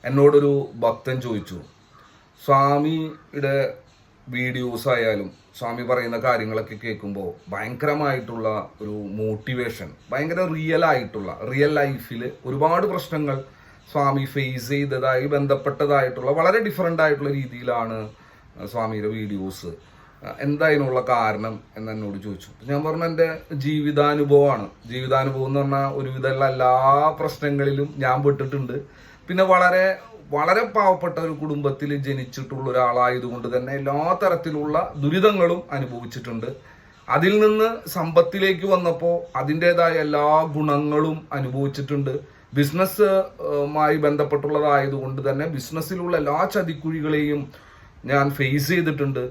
എന്നോടൊരു ഭക്തൻ ചോദിച്ചു, സ്വാമിയുടെ വീഡിയോസ് ആയാലും സ്വാമി പറയുന്ന കാര്യങ്ങളൊക്കെ കേൾക്കുമ്പോൾ ഭയങ്കരമായിട്ടുള്ള ഒരു മോട്ടിവേഷൻ, ഭയങ്കര റിയൽ ലൈഫിൽ ഒരുപാട് പ്രശ്നങ്ങൾ സ്വാമി ഫേസ് ചെയ്തതായി ബന്ധപ്പെട്ടതായിട്ടുള്ള വളരെ ഡിഫറെൻ്റ് ആയിട്ടുള്ള രീതിയിലാണ് സ്വാമിയുടെ വീഡിയോസ്. എന്തായതിനുള്ള കാരണം എന്ന് എന്നോട് ചോദിച്ചു. ഞാൻ പറഞ്ഞു, എൻ്റെ ജീവിതാനുഭവമാണ്. ജീവിതാനുഭവം എന്ന് പറഞ്ഞാൽ ഒരുവിധമുള്ള എല്ലാ പ്രശ്നങ്ങളിലും ഞാൻ പെട്ടിട്ടുണ്ട്. പിന്നെ വളരെ വളരെ പാവപ്പെട്ട ഒരു കുടുംബത്തിൽ ജനിച്ചിട്ടുള്ള ഒരാളായതുകൊണ്ട് തന്നെ എല്ലാ തരത്തിലുള്ള ദുരിതങ്ങളും അനുഭവിച്ചിട്ടുണ്ട്. അതിൽ നിന്ന് സമ്പത്തിലേക്ക് വന്നപ്പോൾ അതിൻ്റെതായ എല്ലാ ഗുണങ്ങളും അനുഭവിച്ചിട്ടുണ്ട്. ബിസിനസ്സുമായി ബന്ധപ്പെട്ടുള്ളതായതുകൊണ്ട് തന്നെ ബിസിനസ്സിലുള്ള എല്ലാ ചതിക്കുഴികളെയും ഞാൻ ഫേസ് ചെയ്തിട്ടുണ്ട്.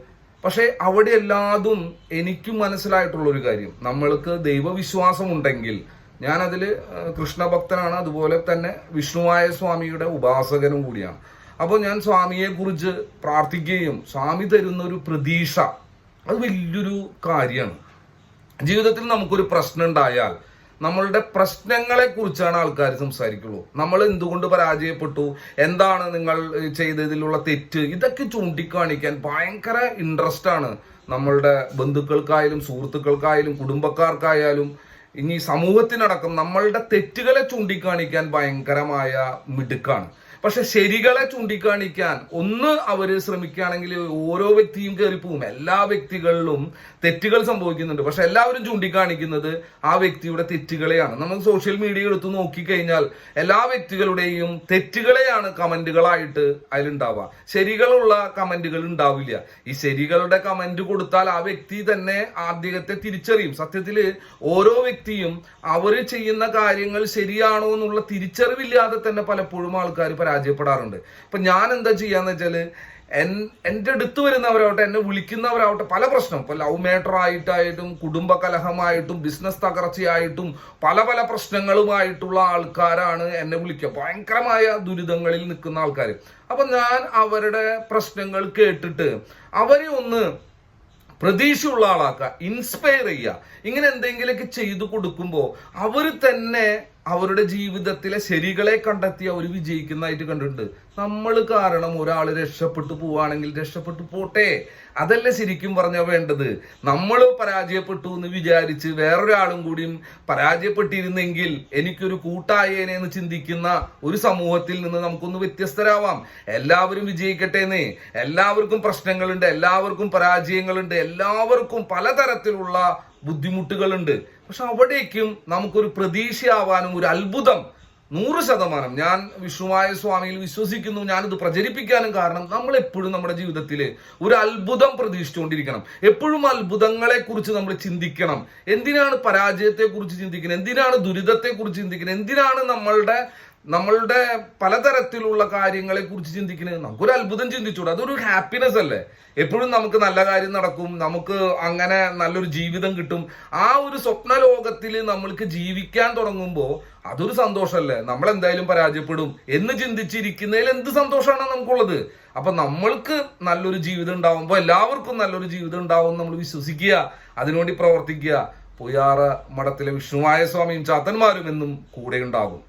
പക്ഷേ അവിടെ എല്ലാതും എനിക്കും മനസ്സിലായിട്ടുള്ളൊരു കാര്യം, നമ്മൾക്ക് ദൈവവിശ്വാസം ഉണ്ടെങ്കിൽ, ഞാനതിൽ കൃഷ്ണഭക്തനാണ്, അതുപോലെ തന്നെ വിഷ്ണുവായ സ്വാമിയുടെ ഉപാസകനും കൂടിയാണ്. അപ്പോൾ ഞാൻ സ്വാമിയെ കുറിച്ച് പ്രാർത്ഥിക്കുകയും സ്വാമി തരുന്ന ഒരു പ്രതീക്ഷ അത് വലിയൊരു കാര്യമാണ്. ജീവിതത്തിൽ നമുക്കൊരു പ്രശ്നം ഉണ്ടായാൽ നമ്മളുടെ പ്രശ്നങ്ങളെ കുറിച്ചാണ് ആൾക്കാർ സംസാരിക്കുള്ളൂ. നമ്മൾ എന്തുകൊണ്ട് പരാജയപ്പെട്ടു, എന്താണ് നിങ്ങൾ ചെയ്തതിലുള്ള തെറ്റ്, ഇതൊക്കെ ചൂണ്ടിക്കാണിക്കാൻ ഭയങ്കര ഇൻട്രസ്റ്റ് ആണ് നമ്മളുടെ ബന്ധുക്കൾക്കായാലും സുഹൃത്തുക്കൾക്കായാലും കുടുംബക്കാർക്കായാലും ഇനി സമൂഹത്തിനടക്കം നമ്മളുടെ തെറ്റുകളെ ചൂണ്ടിക്കാണിക്കാൻ ഭയങ്കരമായ മിടുക്കാണ്. പക്ഷെ ശരികളെ ചൂണ്ടിക്കാണിക്കാൻ ഒന്ന് അവർ ശ്രമിക്കുകയാണെങ്കിൽ ഓരോ വ്യക്തിയും കയറിപ്പോവും. എല്ലാ വ്യക്തികളിലും തെറ്റുകൾ സംഭവിക്കുന്നുണ്ട്, പക്ഷെ എല്ലാവരും ചൂണ്ടിക്കാണിക്കുന്നത് ആ വ്യക്തിയുടെ തെറ്റുകളെയാണ്. നമുക്ക് സോഷ്യൽ മീഡിയ എടുത്ത് നോക്കിക്കഴിഞ്ഞാൽ എല്ലാ വ്യക്തികളുടെയും തെറ്റുകളെയാണ് കമന്റുകളായിട്ട് അതിലുണ്ടാവുക. ശരികളുള്ള കമന്റുകൾ ഉണ്ടാവില്ല. ഈ ശരികളുടെ കമന്റ് കൊടുത്താൽ ആ വ്യക്തി തന്നെ അദ്ദേഹത്തെ തിരിച്ചറിയും. സത്യത്തിൽ ഓരോ വ്യക്തിയും അവർ ചെയ്യുന്ന കാര്യങ്ങൾ ശരിയാണോ എന്നുള്ള തിരിച്ചറിവില്ലാതെ തന്നെ പലപ്പോഴും ആൾക്കാർ പരാജയപ്പെടാറുണ്ട്. അപ്പൊ ഞാൻ എന്താ ചെയ്യാന്ന് വെച്ചാല്, എൻ്റെ അടുത്ത് വരുന്നവരാവട്ടെ, എന്നെ വിളിക്കുന്നവരാവട്ടെ, പല പ്രശ്നം, ഇപ്പൊ ലവ് മാറ്റർ ആയിട്ടായിട്ടും കുടുംബ കലഹമായിട്ടും ബിസിനസ് തകർച്ചയായിട്ടും പല പല പ്രശ്നങ്ങളുമായിട്ടുള്ള ആൾക്കാരാണ് എന്നെ വിളിക്കുക, ഭയങ്കരമായ ദുരിതങ്ങളിൽ നിൽക്കുന്ന ആൾക്കാർ. അപ്പൊ ഞാൻ അവരുടെ പ്രശ്നങ്ങൾ കേട്ടിട്ട് അവരെ ഒന്ന് പ്രതീക്ഷയുള്ള ആളാക്കുക, ഇൻസ്പയർ ചെയ്യുക. ഇങ്ങനെ എന്തെങ്കിലുമൊക്കെ ചെയ്തു കൊടുക്കുമ്പോൾ അവർ തന്നെ അവരുടെ ജീവിതത്തിലെ ശരികളെ കണ്ടെത്തി അവർ വിജയിക്കുന്നതായിട്ട് കണ്ടിട്ടുണ്ട്. നമ്മൾ കാരണം ഒരാൾ രക്ഷപ്പെട്ടു പോവുകയാണെങ്കിൽ രക്ഷപ്പെട്ടു പോട്ടെ, അതല്ല ശരിക്കും പറഞ്ഞാൽ വേണ്ടത്. നമ്മൾ പരാജയപ്പെട്ടു എന്ന് വിചാരിച്ച് വേറൊരാളും കൂടിയും പരാജയപ്പെട്ടിരുന്നെങ്കിൽ എനിക്കൊരു കൂട്ടായേനെ എന്ന് ചിന്തിക്കുന്ന ഒരു സമൂഹത്തിൽ നിന്ന് നമുക്കൊന്ന് വ്യത്യസ്തരാവാം. എല്ലാവരും വിജയിക്കട്ടെ എന്നേ. എല്ലാവർക്കും പ്രശ്നങ്ങളുണ്ട്, എല്ലാവർക്കും പരാജയങ്ങളുണ്ട്, എല്ലാവർക്കും പലതരത്തിലുള്ള ബുദ്ധിമുട്ടുകളുണ്ട്. പക്ഷെ അവിടേക്കും നമുക്കൊരു പ്രതീക്ഷയാവാനും ഒരു അത്ഭുതം 100% ഞാൻ വിഷ്ണുവായ സ്വാമിയിൽ വിശ്വസിക്കുന്നു. ഞാനിത് പ്രചരിപ്പിക്കാനും കാരണം നമ്മൾ എപ്പോഴും നമ്മുടെ ജീവിതത്തിൽ ഒരു അത്ഭുതം പ്രതീക്ഷിച്ചുകൊണ്ടിരിക്കണം. എപ്പോഴും അത്ഭുതങ്ങളെ കുറിച്ച് നമ്മൾ ചിന്തിക്കണം. എന്തിനാണ് പരാജയത്തെ കുറിച്ച് ചിന്തിക്കുന്നത്, എന്തിനാണ് ദുരിതത്തെ കുറിച്ച് ചിന്തിക്കുന്നത്, എന്തിനാണ് നമ്മളുടെ പലതരത്തിലുള്ള കാര്യങ്ങളെ കുറിച്ച് ചിന്തിക്കുന്നത്? നമുക്കൊരു അത്ഭുതം ചിന്തിച്ചൂടെ? അതൊരു ഹാപ്പിനെസ് അല്ലേ? എപ്പോഴും നമുക്ക് നല്ല കാര്യം നടക്കും, നമുക്ക് അങ്ങനെ നല്ലൊരു ജീവിതം കിട്ടും. ആ ഒരു സ്വപ്ന ലോകത്തിൽ നമ്മൾക്ക് ജീവിക്കാൻ തുടങ്ങുമ്പോൾ അതൊരു സന്തോഷമല്ലേ? നമ്മൾ എന്തായാലും പരാജയപ്പെടും എന്ന് ചിന്തിച്ചിരിക്കുന്നതിൽ എന്ത് സന്തോഷമാണ് നമുക്കുള്ളത്? അപ്പൊ നമ്മൾക്ക് നല്ലൊരു ജീവിതം ഉണ്ടാവുമ്പോൾ എല്ലാവർക്കും നല്ലൊരു ജീവിതം ഉണ്ടാവും നമ്മൾ വിശ്വസിക്കുക, അതിനുവേണ്ടി പ്രവർത്തിക്കുക. പൊയ്യാറ മഠത്തിലെ വിഷ്ണുവായ സ്വാമിയും ചാത്തന്മാരും എന്നും കൂടെ ഉണ്ടാകും.